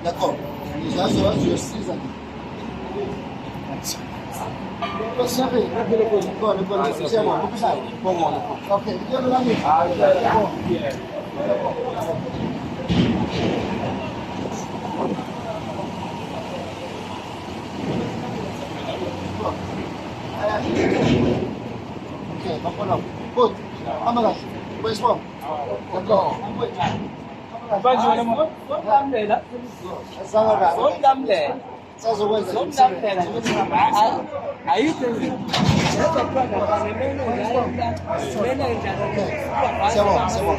D'accord. Já precisa. Você vê, agora, você é bom, vou precisar. Ok, eu vou lá mesmo. Ok, vamos lá. Good. Vamos lá. Pois bom. D'accord. C'est bon, c'est bon.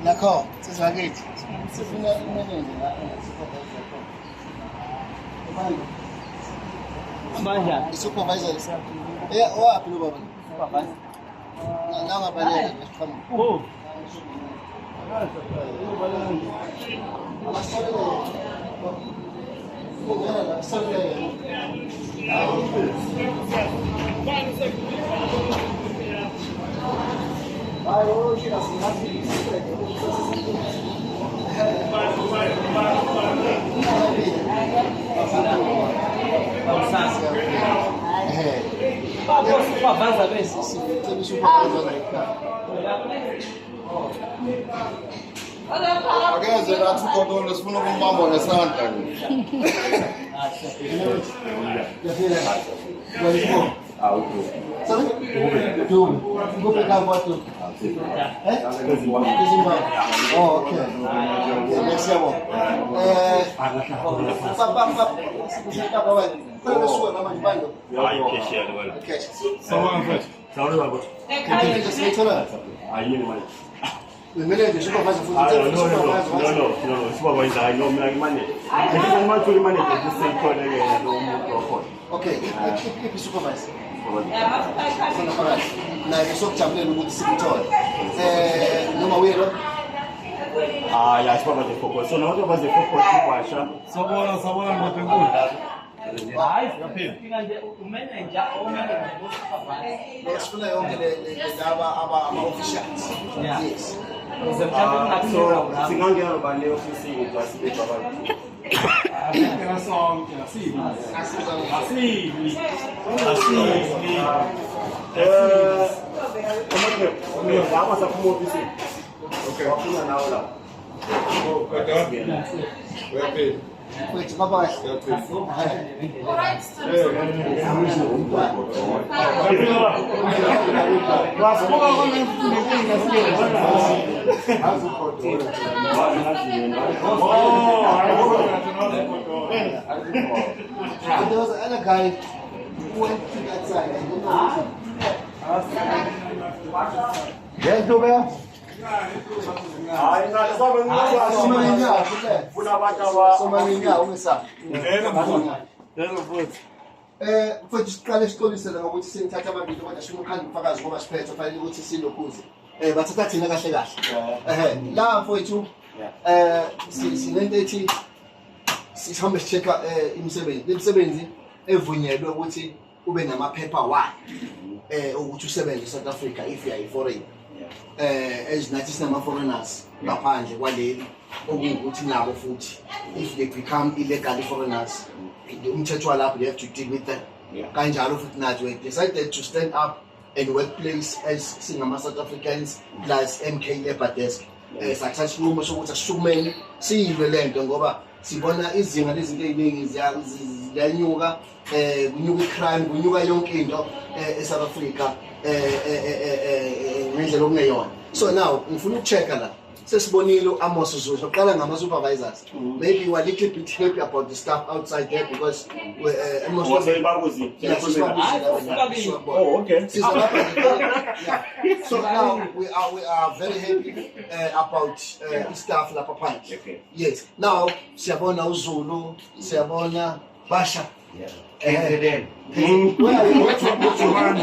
D'accord, c'est ça, Gate. C'est fini. O supervisor. Ou a pelo Supervisor. Não, a baleia. Vai hoje assim, Ageze nathi uqoqolo sifuna ukumbamba ngesandla. Sabe? Tu, vou pegar a foto. Oh, ok. Merci à vous. Qual é a sua nome de banho? The manager supervisor for the No, supervisor, I know my money. I don't want to manage the same colleague. Okay, if supervisor. Na ngizokujabulela ukuthi sikuthole. Noma wena. Ya supervisor focus. So now supervisor focus kwasha. Sabona ngotenkulu. Hayi, yaphila. Lesifuna yonke aba officials. Yes. Singangena bale office yethu abantu. Wait, bye-bye. There was another guy who went to that side. Yes, Dobel? Mfowethu siqale sixolisele ngokuthi sengithatha amabili kodwa shuma ukhanda ubufakazi ngoba siphethe fanele ukuthi silokhuze bathatha thina kahle kahle la mfowethu sinento ethi sihambe sichecka imisebenzi evunyelwe ukuthi ube namaphepha wayo ukuthi usebenze eSouth Africa if you are foreign nathi sinama-foreigners ngaphandle kwaleli okuwukuthi nabo futhi if they become illegal foreigners umthetho walapho you have to deal with them kanjalo futhi nathi we decided to stand up and workplace as singama-South Africans plus MK Labour Desk sathatha isinqumo sokuthi asisukumele siyilwe lento ngoba sibona izinga lezinto eziningi ziyanyuka kunyuka icrime kunyuka yonke into eSouth Africa ngendlela okungeyona. So now ngifuna ukuchecka la sesibonile Amos Zulu soqala ngama-supervisors. Maybe you are a little bit happy about the stuff outside there because Amos What's Zulu. the Babuzi? Yes, Oh, okay. So now we are very happy about stuff la papa. Okay. Yes. Now siyabona uZulu, siyabona Basha. Yeah. Where are you? What's your man?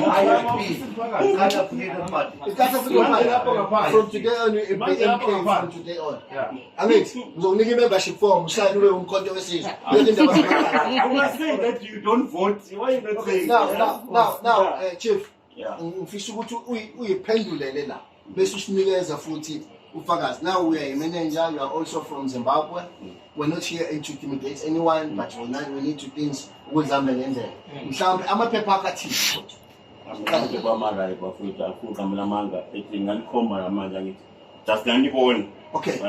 From today on, you be MK from today on. I mean, uzokunika membership form, ushayele ube umkhonto wesizwe. I'm not saying that you don't vote. Why are you not saying Now, Chief, Yeah. ngifisa ukuthi uyiphendulele la. Bese usinikeza futhi ufakazi. Now we are a manager, you are also from Zimbabwe. We're not here to intimidate anyone, but we need to things ukuzihamba ngendlela. Mhlawumbe amaphepha akathini. Amanje kwamanga bafutha afuka mina manga ethi ngalikhomba amanje ngithi just ngibone. Okay.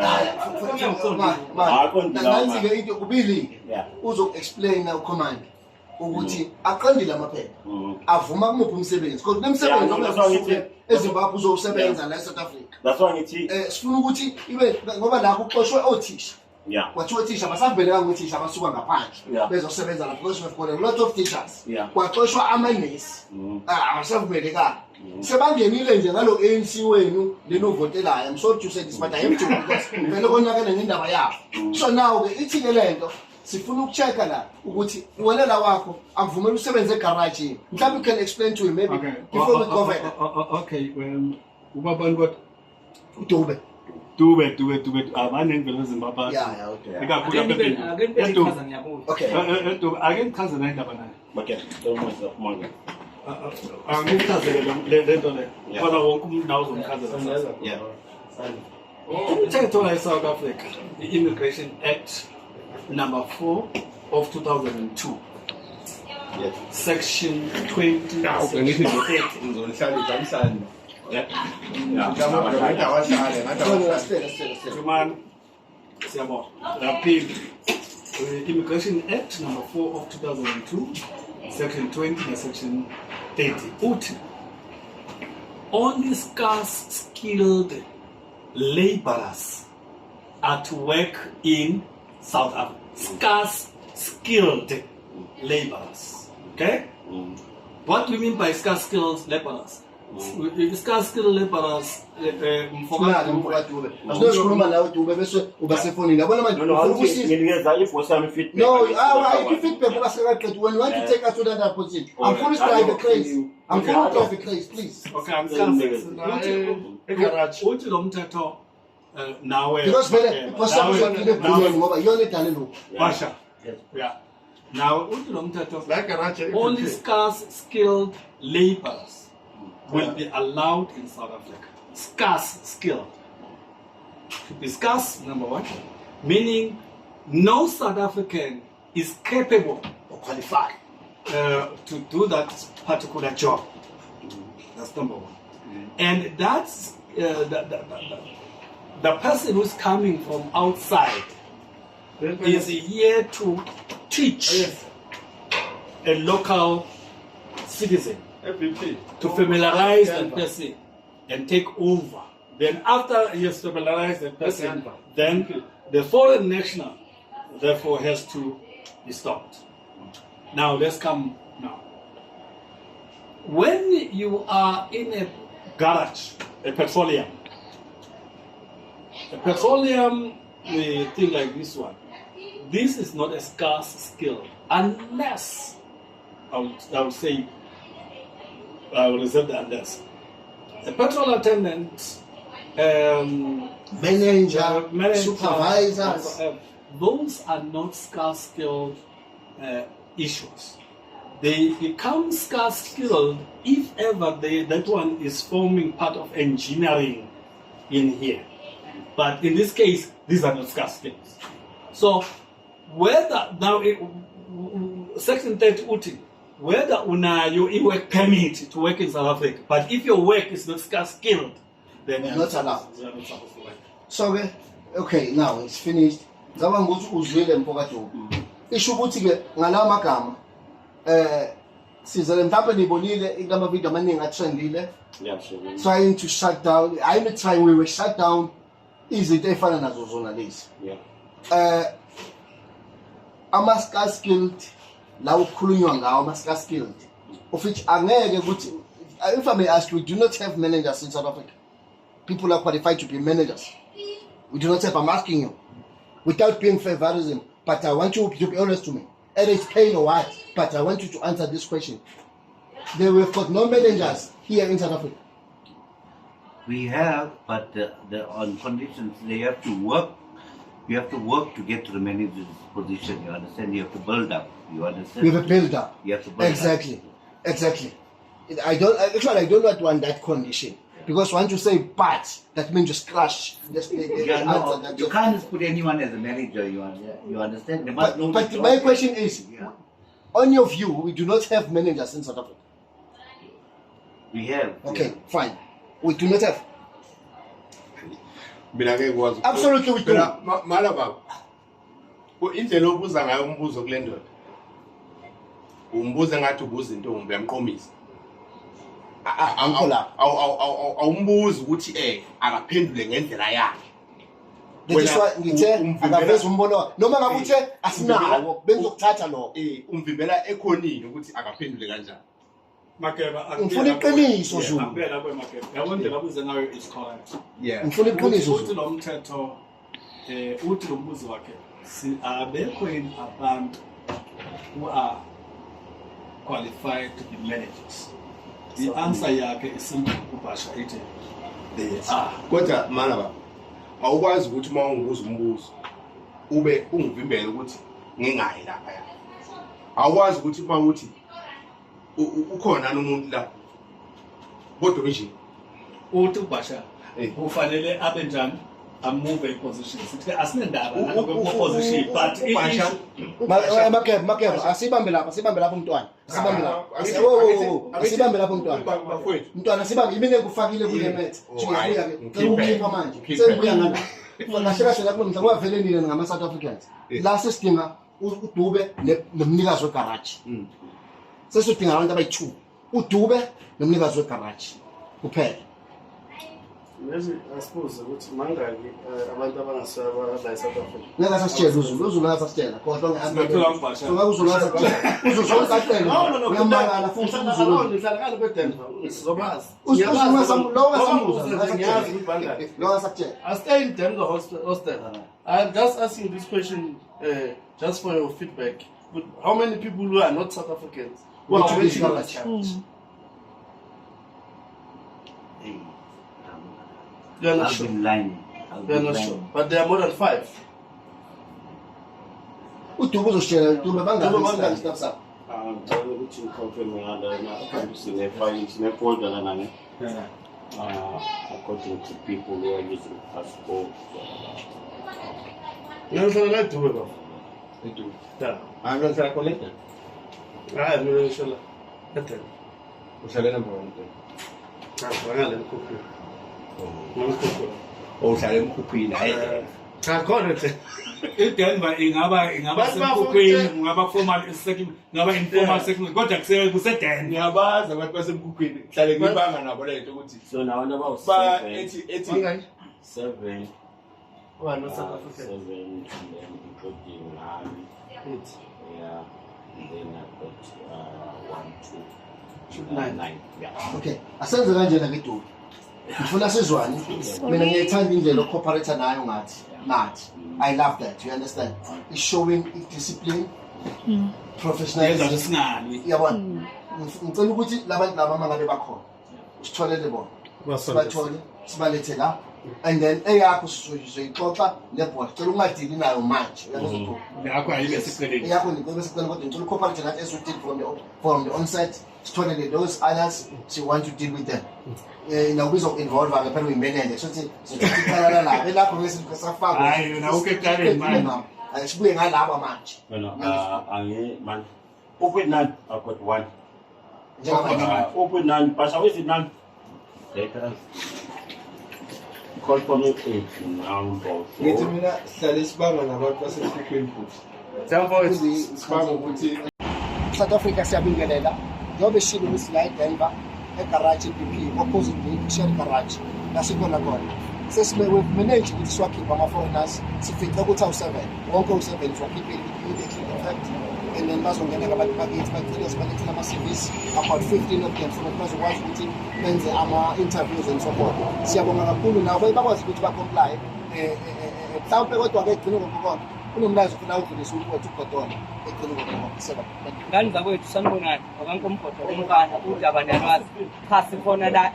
Aqondile. Nansi ke into kubili. Yeah. Uzo-explain ucommand ukuthi aqondile amaphepha. Avuma kumuphi umsebenzi. Because nemsebenzi Yeah, eZimbabwe uzowusebenza la eSouth Africa. That's why ngithi Sifuna ukuthi ibe ngoba la kuxoshwe othisha. yeah. Kwathiwa othisha basavela ngothisha abasuka ngaphandle Yeah. bezosebenza la because we've got a lot of teachers. Yeah. Kwaxoshwa amanesi. Abasavumelekanga. Sebangenile nje ngalo ANC wenu lenovotelayo. I'm sorry to say this but I have to because vele konakele ngendaba yabo. So now ke ithi ke lento sifuna ukuchecka la ukuthi wena la wakho akuvumela usebenze egarage. Mhlawumbe you can explain to him maybe before we go further. Okay, ubabani kodwa Udube. Dube abanengvelo eZimbabwe. Yeah, okay. Ikakhulu apha Okay. ake ngichaze la indaba nayo. Okay. Don't myself manga. Angikuchazele le nto le. Kodwa wonke umuntu nawo uzomchazela. Yeah. Umthetho wa South Africa, the Immigration Act number 4 of 2002. Yes. Section 20. Yeah. Man, repeat. The Immigration Act number 4 of 2002, Section 20 and Section 30. Uthi, only scarce skilled laborers are to work in South Africa. Scarce skilled laborers. Okay? What do we mean by scarce skilled laborers? Scarce skilled laborers Asikhuluma nawe Dube bese uba sefonini. Yabona manje nginikeza ivoice yami feedback. No, I feedback ubasakaqedwe. When you want to take us to that position, I'm fully private case. I'm fully private case, please. Okay, I'm uthi lo mthetho nawe Because vele iposa uzoqile ebhulweni ngoba iyona edale lokho. Basha. Yeah. Now uthi lo mthetho only scarce skilled laborers will be allowed in South Africa. Scarce skilled. Should be scarce, number one, meaning no South African is capable or qualified to do that particular job. That's number one. And that's the person who's coming from outside is here to teach a local citizen to familiarize that person and take over. Then after he has familiarized that person, then the foreign national therefore has to be stopped. Now let's come now. When you are in a garage, a petroleum we think like this one. This is not a scarce skill unless I will reserve the unless. A petrol attendant, Manager, supervisor. Those are not scarce skilled issues. They become scarce skilled if ever that one is forming part of engineering in here. But in this case, these are not scarce skills. So whether now Section 30 uthi whether unayo i-work permit to work in South Africa, but if your work is not scarce skilled, then You're not allowed. You are not supposed to work. So okay, now it's finished. Ngicabanga ukuthi uzwile mphakathi. Isho ukuthi ke ngalawa magama sizele mhlawumbe nibonile ingama video amaningi atrendile Yeah, sure. trying to shut down. I'm trying, we were shut down izinto ey'fana nazo zona lezi. Yeah. Ama-scar skilled la ukukhulunywa ngawo ama-scar skilled of which angeke ukuthi if I may ask you, we do not have managers in South Africa. People are qualified to be managers. We do not have. I'm asking you without being favorism, but I want you to be honest to me. Either it's pain or what, but I want you to answer this question. We've got no managers here in South Africa. We have, but on conditions they have to work. You have to work to get to the manager's position. You understand? You have to build up. You understand? We have a build up. You have to build Exactly. up. Exactly. I don't want that condition. Because once you say but, that means just crash. Just, Yeah, no, you can't just put anyone as a manager. You understand? They must know the but job. my question is, Yeah. on your view, we do not have managers in South Africa. We have. Okay, fine. We do not have. Mina ngeke ngikwazi. Absolutely we do. Mala baba. Indlela obuza ngayo umbuzo kule ndoda. Umbuza ngathi ubuza intombi uyamqomisa. Awumbuzi ukuthi akaphendule ngendlela yakhe. That is why ngithe akaveza umbono wakhe. Noma ngabe uthe asinawo benzokuthatha lo. Umvimbela ekhonini ukuthi akaphendule kanjani. Makeba, Ngifuna iqiniso Zulu. Angibuyela lapho Makeba. Yabo indlela abuze ngayo is correct. Yeah. Ngifuna iqiniso Uthi Zulu. lo mthetho uthi lo mbuzo wakhe abekho yini abantu who are qualified to be managers. The answer yakhe is simple ubasha ithi they are. Kodwa mana baba. Awukwazi ukuthi uma ungibuza umbuzo ube ungivimbela ukuthi ngingayi lapha ya. Awukwazi ukuthi uma uthi ukhona nomuntu la. Kodwa nje Uthi ubasha ufanele abe njani amove position. Sithi asinendaba nalokho position but ubasha Makeba, asibambe lapho mntwana. Asibambe lapho. Asibambe lapho mntwana. bafowethu. Mntwana sibambe imine kufakile kule met. Ngiyabuya ke. Ukhiphe. Ngikukhipha manje. Ukhiphe. Sengibuya ngala. Kahle kahle lapho mhlawumbe kwavele nina ngama South Africans. La sesidinga uDube nomnikazi wegarage. Sesidinga abantu abayi2. uDube nomnikazi wegarage. Kuphela. Lezi I suppose ukuthi mangaki abantu abangasaba la South Africa. Ngeke sasitshela uZulu ngasasitshela. Kodwa Ngiyacela ngibasha. so ngakuZulu ngasasitshela. uZulu kahlelo. Uyamangala futhi uZulu. Ngihlala kweDenver. Sizobazi. uZulu ngasambuza. Ngiyazi ubandla. Lo ngasasitshela. I stay in Denver hostel. I'm just asking this question just for your feedback. But how many people who are not South Africans? Well, Well, which waiting on a garage? challenge. Hey, You're not I'll sure. be lying. I'll be You're not lying. sure. But there are more than 5. uDube uzositshela uDube bangaki staff sakho. Ngicela ukuthi ngiconfirm ngala akhanti sine-file sine-folder lana ne. According to people who are using passport. You understand what I do about? Edu. Yeah. I'm not trying to connect. I have no inshallah. That's it. Uhlale number 1. I'm Uhlale emkhuphini hayi. iDenver ingaba semkhukhwini ngaba formal second ngaba informal second kodwa kuseDenver. Ngiyabaza abantu basemkhuphini. Hlale ngibanga nabo lento ukuthi So nabantu ba abawu-7. ethi 7. Oh, I'm not South African. 7 and then including nine. 8. Yeah. And then I've got 1, 2, 9. Yeah. Okay, asenze kanjena ke Dube. Ngifuna sizwane. Mina ngiyayithanda indlela ocooperator nayo nathi. I love that. You understand? It's showing discipline, Yenza professionalism. singali. Yabona. Ngicela ukuthi labantu laba mangabe bakhona. Usitholele bona. Sibathole, sibalethe la. And then eyakho sizoyixoxa nebhola. Cela ungadili nayo manje. Uyabona? Yakho ayibe siceleni. Yakho ngicela sicela kodwa ngicela ucooperator nathi as we did from the onset. Sitholele those others she want to deal with them. Nawubizo involve ke phela uyimenele sothi sizoqala la belakho ngesinto safaka Hayi yona ukeqaleni manje. Sibuye ngalabo manje Man. Open none. I've got 1. njengamanje Open none. Pasha, where's it none? Call for me 8 now. ngithi mina sihlale sibanga nabantu basemkhuphini futhi. Sibanga ukuthi South Africa siyabingelela njobe shilo ukuthi la eDenver egarage BP opposite the Shell garage la sikhona khona we've managed ukuthi siwakhiphe ama-foreigners sifice ukuthi awu-7 wonke u-7 siwakhiphe immediately effect and then bazongena-ke abantu bakithi bagcine sibalethela ama-service about 15 of them so that bazokwazi ukuthi benze ama-interviews and so forth. Siyabonga kakhulu nabo bakwazi ukuthi bacomply mhlawumpe kodwa-ke egcine konke kunomlazi ufuna udlulisa umfowethu uGodona egcine konke. Ngani zakwethu sanibonani akankomgodo omfana udaba nelwazi cha sikhona la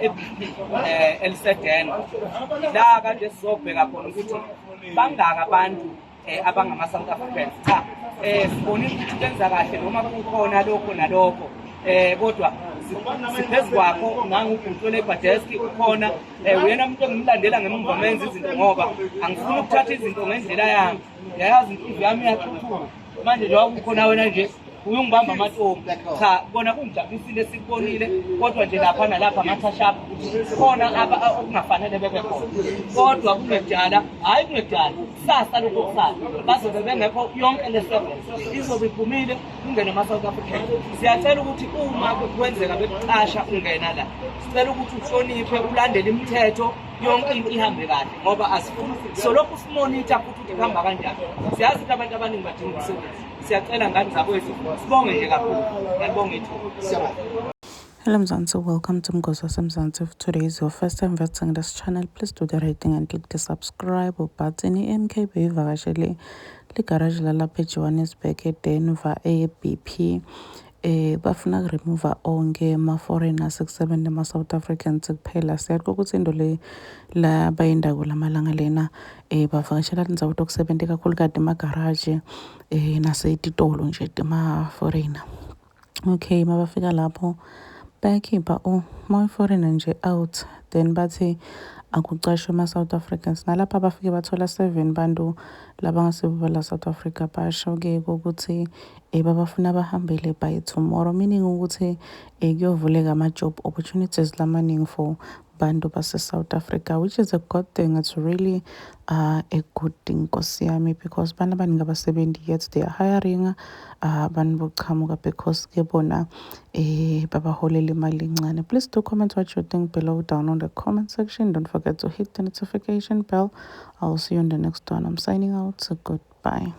eLisedene la kanje sizobheka khona ukuthi bangaka abantu abangama-South Africans cha sibonile ukuthi benza kahle noma kukhona lokho nalokho kodwa siphezu kwakho ngangubhuti oleBadeski ukhona uyena umuntu engimlandela ngemumva menza izinto ngoba angifuni ukuthatha izinto ngendlela yami yayazi inhliziyo yami iyathuthuka manje njengoba ukhona wena nje uyungibamba amatombi cha bona kungijabulisile sikubonile kodwa nje lapha nalapha amathashapha khona okungafanele bebe khona kodwa kunekujala hayi kunekujala sasa lokho kusasa bazobe bengekho yonke le-7 izobe iphumile kungene ama-South African. Siyacela ukuthi uma kwenzeka bekuqasha ungena la sicela ukuthi uhloniphe ulandele imithetho yonke into ihambe kahle ngoba asifuni solokhu simonitha futhi ukuthi kuhamba kanjani. Siyazi ukuthi abantu abaningi badinga umsebenzi. Siyacela ngani zakwethu sibonge nje kakhulu ngiyabonga ithuba. Hello Mzansi, welcome to Mgoza Mzansi. If today is your first time visiting this channel, please do the right thing and click the subscribe button. MKB vakashele garage lalapha eJohannesburg eDenver eBP. Bafuna remove onke ama-foreigners 7 nama-South Africans kuphela. Siyaqoqa ukuthi into le la bayindawo lamalanga lena bavakashela indzawo yokusebenta kakhulukazi emagaraji nasezitolo nje tema-foreigner. Okay, mabafika lapho bayakhipha ma-foreigner nje out then bathi akucashwe ama-South Africans nalapha bafike bathola 7 bantu laba ngasibuba la South Africa basho-ke ukuthi babafuna bahambele by tomorrow, meaning ukuthi kuyovuleka ama-job opportunities lamaningi for bantu base-South Africa, which is a good thing. It's really a good thing Nkosi yami, because bantu abaningi abasebenzi yet they are hiring abantu bokuchamuka because ke bona babaholela imali encane. Please do comment what you think below down on the comment section. Don't forget to hit the notification bell. I'll see you in the next one. I'm signing out. So goodbye.